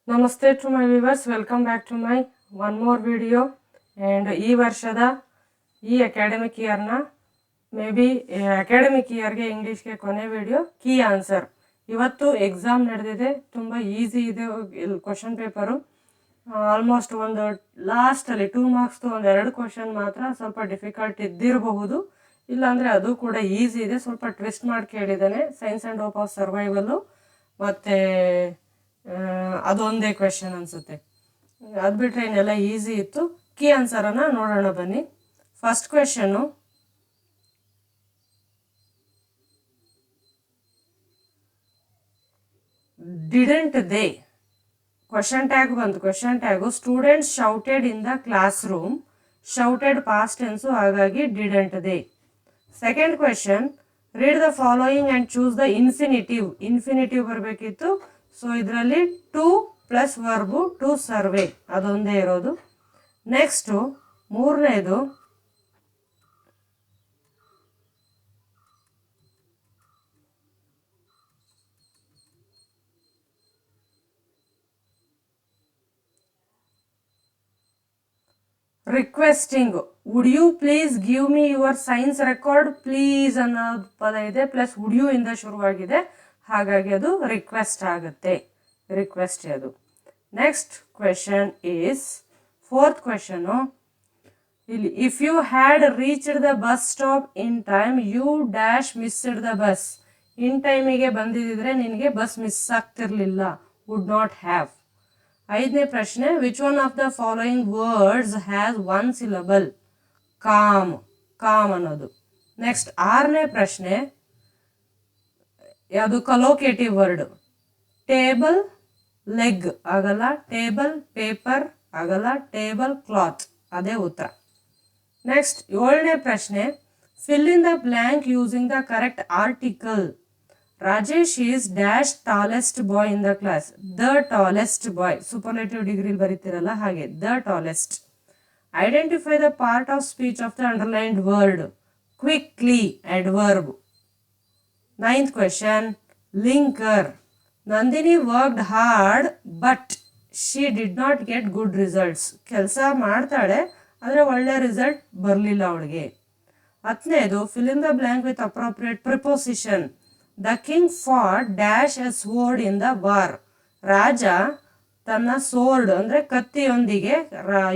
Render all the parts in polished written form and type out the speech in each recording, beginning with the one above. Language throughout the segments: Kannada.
Namaste to my viewers, welcome back to my one more video. And ಈ ವರ್ಷದ ಈ ಅಕಾಡೆಮಿಕ್ ಇಯರ್ನ ಅಕಾಡೆಮಿಕ್ ಇಯರ್ಗೆ ಇಂಗ್ಲೀಷ್ಗೆ ಕೊನೆ ವಿಡಿಯೋ ಕೀ ಆನ್ಸರ್. ಇವತ್ತು ಎಕ್ಸಾಮ್ ನಡೆದಿದೆ, ತುಂಬ ಈಸಿ ಇದೆ ಕ್ವಶನ್ ಪೇಪರು. ಆಲ್ಮೋಸ್ಟ್ ಒಂದು ಲಾಸ್ಟಲ್ಲಿ 2 ಮಾರ್ಕ್ಸ್ದು ಒಂದು 2 ಕ್ವಶನ್ ಮಾತ್ರ ಸ್ವಲ್ಪ ಡಿಫಿಕಲ್ಟ್ ಇದ್ದಿರಬಹುದು, ಇಲ್ಲಾಂದರೆ ಅದು ಕೂಡ ಈಸಿ ಇದೆ. ಸ್ವಲ್ಪ ಟ್ವಿಸ್ಟ್ ಮಾಡಿ ಕೇಳಿದ್ದಾನೆ, ಸೈನ್ಸ್ ಆ್ಯಂಡ್ ಹೋಪ್ ಆಫ್ ಸರ್ವೈವಲ್ಲು, ಮತ್ತು ಅದೊಂದೇ ಕ್ವೆಶನ್ ಅನಿಸುತ್ತೆ. ಅದು ಬಿಟ್ಟರೆ ಇನ್ನೆಲ್ಲ ಈಸಿ ಇತ್ತು. ಕೀ ಆನ್ಸರನ್ನು ನೋಡೋಣ ಬನ್ನಿ. First question, didn't they, question tag ಬಂತು. Question tag students shouted in the class room, shouted past tense, ಹಾಗಾಗಿ didn't they. Second question, read the following and choose the infinitive ಬರಬೇಕಿತ್ತು. ಸೊ ಇದರಲ್ಲಿ to plus verb to serve, ಅದೊಂದೇ ಇರೋದು. ನೆಕ್ಸ್ಟು ಮೂರನೇದು, requesting. Would you please give me your science record, please ಅನ್ನೋ ಪದ ಇದೆ, ಪ್ಲಸ್ ವುಡ್ ಯು ಇಂದ ಶುರುವಾಗಿದೆ, ಹಾಗಾಗಿ ಅದು ರಿಕ್ವೆಸ್ಟ್ ಆಗುತ್ತೆ. ರಿಕ್ವೆಸ್ಟ್ ಅದು. Next question is, fourth question, ಇಲ್ಲಿ if you had reached the bus stop in time you dash missed the bus. In ಟೈಮಿಗೆ ಬಂದಿದ್ದರೆ ನಿನಗೆ ಬಸ್ ಮಿಸ್ ಆಗ್ತಿರ್ಲಿಲ್ಲ, ವುಡ್ ನಾಟ್ ಹ್ಯಾವ್. ಐದನೇ ಪ್ರಶ್ನೆ, which one of the following words has one syllable, calm, calm ಅನ್ನೋದು. ನೆಕ್ಸ್ಟ್ ಆರನೇ ಪ್ರಶ್ನೆ, ಯಾವುದು ಕಲೋಕೇಟಿವ್ ವರ್ಡ್. ಟೇಬಲ್ ಲೆಗ್ ಆಗಲ್ಲ, ಟೇಬಲ್ ಪೇಪರ್ ಆಗಲ್ಲ, ಟೇಬಲ್ ಕ್ಲಾತ್, ಅದೇ ಉತ್ತರ. ನೆಕ್ಸ್ಟ್ ಏಳನೇ ಪ್ರಶ್ನೆ, fill in the blank using the correct article. Rajesh is dash tallest boy in the class, the tallest boy, superlative ಡಿಗ್ರಿಲಿ ಬರೀತಿರಲ್ಲ ಹಾಗೆ, the tallest. Identify the part of speech of the underlined word, quickly, adverb. Ninth question, linker. Nandini worked hard but she did not get good results. ಕೆಲಸ ಮಾಡ್ತಾಳೆ ಆದರೆ ಒಳ್ಳೆ ರಿಸಲ್ಟ್ ಬರಲಿಲ್ಲ ಅವಳಿಗೆ. ಹತ್ತನೇದು, fill in the blank with appropriate preposition. The king fought dash a sword in the war. ರಾಜ ತನ್ನ ಸೋರ್ಡ್ ಅಂದರೆ ಕತ್ತಿಯೊಂದಿಗೆ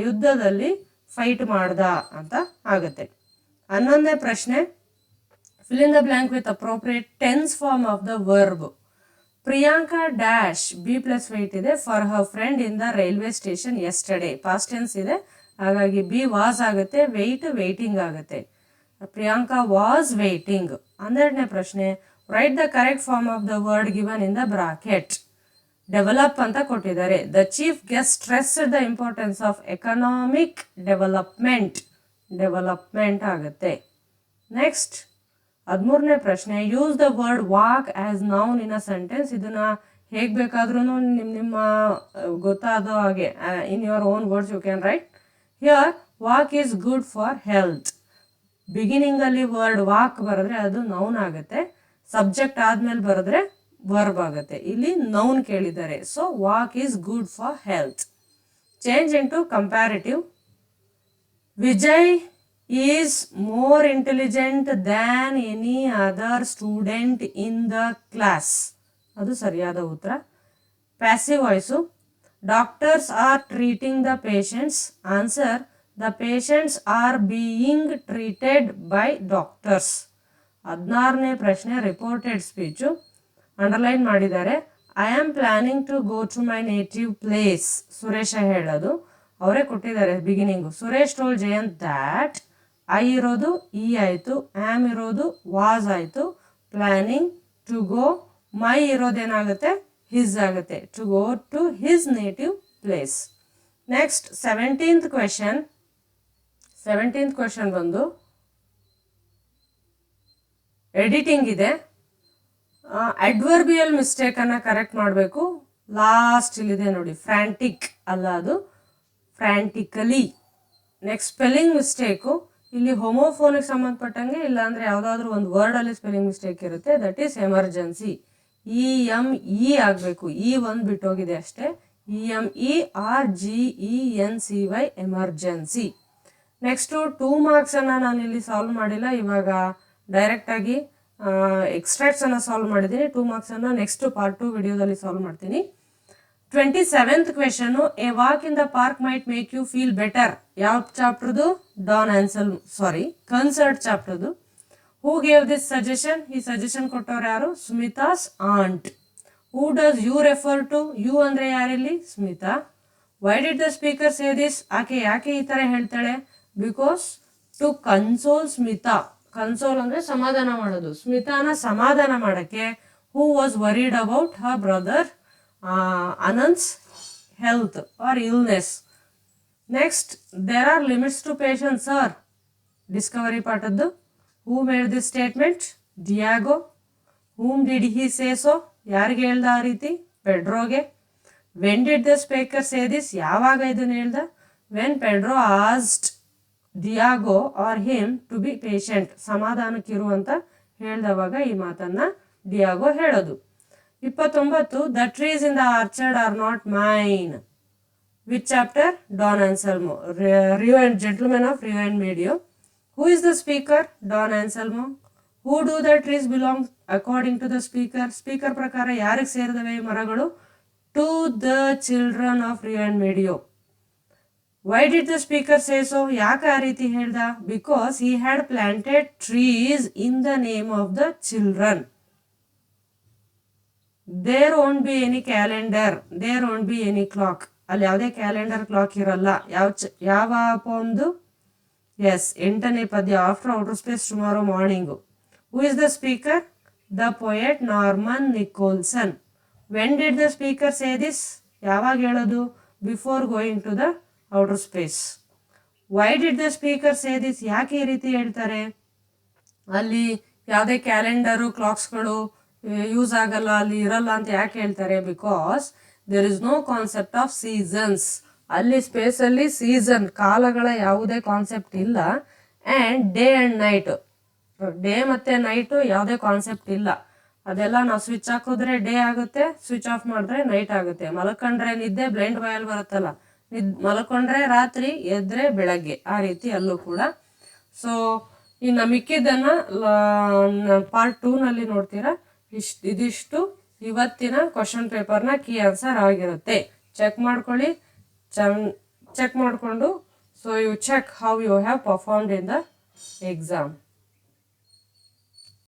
ಯುದ್ಧದಲ್ಲಿ ಫೈಟ್ ಮಾಡ್ದ ಅಂತ ಆಗುತ್ತೆ. 11ನೇ ಪ್ರಶ್ನೆ, fill in the blank with appropriate tense form of the verb. Priyanka dash B plus wait ಇದೆ for her friend in the railway station yesterday. past tense ಇದೆ, ಹಾಗಾಗಿ B was ಆಗುತ್ತೆ, waiting ಆಗುತ್ತೆ. Priyanka was waiting. 12ನೇ ಪ್ರಶ್ನೆ, write the correct form of the word given in the bracket. Develop ಅಂತ ಕೊಟ್ಟಿದ್ದಾರೆ. The chief guest stressed the importance of economic development. Development ಆಗುತ್ತೆ. ನೆಕ್ಸ್ಟ್ 13ನೇ ಪ್ರಶ್ನೆ, use the word walk as noun in a sentence. ಇದನ್ನು ಹೇಗೆ ಬೇಕಾದ್ರೂ ನಿಮ್ಮ ಗೊತ್ತಾದೋ ಹಾಗೆ in your own words you can write. Here walk is good for health. ಬಿಗಿನಿಂಗಲ್ಲಿ ವರ್ಡ್ ವಾಕ್ ಬರೆದ್ರೆ ಅದು ನೌನ್ ಆಗುತ್ತೆ, ಸಬ್ಜೆಕ್ಟ್ ಆದಮೇಲೆ ಬರೆದ್ರೆ ವರ್ಬ್ ಆಗುತ್ತೆ. ಇಲ್ಲಿ ನೌನ್ ಕೇಳಿದ್ದಾರೆ, so walk is good for health. Change into comparative. Vijay is more intelligent than any other student in the class. ಅದು ಸರಿಯಾದ ಉತ್ತರ. Passive voice. Doctors are treating the patients. Answer, the patients are being treated by doctors. 16ನೇ ಪ್ರಶ್ನೆ, ರಿಪೋರ್ಟೆಡ್ ಸ್ಪೀಚು. ಅಂಡರ್ಲೈನ್ ಮಾಡಿದ್ದಾರೆ. I am planning to go to my native place. Suresha ಹೇಳೋದು, ಅವರೇ ಕೊಟ್ಟಿದ್ದಾರೆ beginning. Suresh told Jayant that. I ಇರೋದು ಇ ಆಯಿತು, ಆ್ಯಮ್ ಇರೋದು ವಾಸ್ ಆಯಿತು, ಪ್ಲ್ಯಾನಿಂಗ್ ಟು ಗೋ, ಮೈ ಇರೋದೇನಾಗುತ್ತೆ ಹಿಸ್ ಆಗುತ್ತೆ, to go to his native place. Next 17th question ಬಂದು ಎಡಿಟಿಂಗ್ ಇದೆ. ಅಡ್ವರ್ಬಿಯಲ್ ಮಿಸ್ಟೇಕನ್ನು ಕರೆಕ್ಟ್ ಮಾಡಬೇಕು. ಲಾಸ್ಟ್ ಇಲ್ಲಿದೆ ನೋಡಿ, ಫ್ರ್ಯಾಂಟಿಕ್ ಅಲ್ಲ, ಅದು ಫ್ರ್ಯಾಂಟಿಕಲಿ. Next spelling mistake. ಇಲ್ಲಿ ಹೋಮೋಫೋನಿಗೆ ಸಂಬಂಧಪಟ್ಟಂಗೆ, ಇಲ್ಲಾಂದರೆ ಯಾವುದಾದ್ರೂ ಒಂದು ವರ್ಡಲ್ಲಿ ಸ್ಪೆಲ್ಲಿಂಗ್ ಮಿಸ್ಟೇಕ್ ಇರುತ್ತೆ, that is emergency. E M E ಆಗಬೇಕು, ಇ ಒಂದು ಬಿಟ್ಟೋಗಿದೆ ಅಷ್ಟೇ, EMERGENCY ಎಮರ್ಜೆನ್ಸಿ. ನೆಕ್ಸ್ಟು 2 ಮಾರ್ಕ್ಸನ್ನು ನಾನು ಇಲ್ಲಿ ಸಾಲ್ವ್ ಮಾಡಿಲ್ಲ, ಇವಾಗ ಡೈರೆಕ್ಟಾಗಿ ಎಕ್ಸ್ಟ್ರಾಕ್ಟ್ಸನ್ನು ಸಾಲ್ವ್ ಮಾಡಿದ್ದೀನಿ. 2 ಮಾರ್ಕ್ಸನ್ನು ನೆಕ್ಸ್ಟ್ ಪಾರ್ಟ್ 2 ವಿಡಿಯೋದಲ್ಲಿ ಸಾಲ್ವ್ ಮಾಡ್ತೀನಿ. 27th question, a walk in the park might make you feel better. ಯಾವ ಚಾಪ್ಟರ್ದು? ಕನ್ಸರ್ಟ್ ಚಾಪ್ಟರ್ದು. Who gave this suggestion? ಈ ಸಜೆಷನ್ ಕೊಟ್ಟವ್ರು ಯಾರು? Smita's aunt. Who does you refer to? You ಅಂದರೆ ಯಾರಿಲ್ಲಿ? Smita. Why did the speaker say this? ಆಕೆ ಯಾಕೆ ಈ ಥರ ಹೇಳ್ತಾಳೆ? Because to console Smita. Console ಅಂದರೆ ಸಮಾಧಾನ ಮಾಡೋದು. ಸ್ಮಿತಾನ ಸಮಾಧಾನ ಮಾಡೋಕ್ಕೆ. Who was worried about her brother Anand's health or illness. Next, there are limits to patience, sir. Discovery part of the. Who made this statement? Diego. Whom did he say so? ಯಾರಿಗೆ ಹೇಳ್ದ ಆ ರೀತಿ? ಪೆಡ್ರೋಗೆ. When did the speaker say this? ಯಾವಾಗ ಇದನ್ನು ಹೇಳ್ದ? When Pedro asked Diego or him to be patient. ಸಮಾಧಾನಕ್ಕಿರುವಂತ ಹೇಳ್ದವಾಗ ಈ ಮಾತನ್ನ ಡಿಯಾಗೋ ಹೇಳೋದು. 29, the trees in the orchard are not mine. Which chapter? Don Anselmo. Gentleman of Rio and Medio. Who is the speaker? Don Anselmo. Who do the trees belong according to the speaker? Speaker ಪ್ರಕಾರ ಯಾರಿಗೆ ಸೇರಿದವೆ ಈ ಮರಗಳು? To the children of Rio and Medio. Why did the speaker say so? ಯಾಕೆ ಆ ರೀತಿ ಹೇಳ್ದ? Because he had planted trees in the name of the children. There won't be any calendar. There won't be any clock. ಅಲ್ಲಿ ಯಾವುದೇ ಕ್ಯಾಲೆಂಡರ್ ಕ್ಲಾಕ್ ಇರಲ್ಲ. ಯಾವ ಪೋಮ್ದು? ಎಸ್, 8ನೇ ಪದ್ಯ. After outer space tomorrow morning. Who is the speaker? The poet Norman Nicholson. When did the speaker say this? ಯಾವಾಗ ಹೇಳೋದು? Before going to the outer space. Why did the speaker say this? ಯಾಕೆ ಈ ರೀತಿ ಹೇಳ್ತಾರೆ? ಅಲ್ಲಿ ಯಾವುದೇ ಕ್ಯಾಲೆಂಡರು ಕ್ಲಾಕ್ಸ್ಗಳು ಯೂಸ್ ಆಗಲ್ಲ, ಅಲ್ಲಿ ಇರಲ್ಲ ಅಂತ ಯಾಕೆ ಹೇಳ್ತಾರೆ? Because there is no concept of seasons. ಅಲ್ಲಿ ಸ್ಪೇಸಲ್ಲಿ ಸೀಸನ್, ಕಾಲಗಳ ಯಾವುದೇ ಕಾನ್ಸೆಪ್ಟ್ ಇಲ್ಲ. And day and night, day ಮತ್ತು ನೈಟು ಯಾವುದೇ ಕಾನ್ಸೆಪ್ಟ್ ಇಲ್ಲ. ಅದೆಲ್ಲ ನಾವು ಸ್ವಿಚ್ ಹಾಕಿದ್ರೆ ಡೇ ಆಗುತ್ತೆ, ಸ್ವಿಚ್ ಆಫ್ ಮಾಡಿದ್ರೆ ನೈಟ್ ಆಗುತ್ತೆ. ಮಲ್ಕೊಂಡ್ರೆ ನಿದ್ದೆ ಬ್ಲೈಂಡ್ ಬಾಯಲ್ಲಿ ಬರುತ್ತಲ್ಲ, ಮಲ್ಕೊಂಡ್ರೆ ರಾತ್ರಿ, ಎದ್ರೆ ಬೆಳಗ್ಗೆ, ಆ ರೀತಿ ಅಲ್ಲೂ ಕೂಡ. ಸೊ ಇನ್ನು ಮಿಕ್ಕಿದ್ದನ್ನು ಪಾರ್ಟ್ 2ನಲ್ಲಿ ನೋಡ್ತೀರಾ. ಇದಿಷ್ಟು ಇವತ್ತಿನ ಕ್ವಶನ್ ಪೇಪರ್ನ ಕೀ ಆನ್ಸರ್ ಆಗಿರುತ್ತೆ. ಚೆಕ್ ಮಾಡ್ಕೊಳ್ಳಿ, ಚೆಕ್ ಮಾಡಿಕೊಂಡು so you check how you have performed in the exam.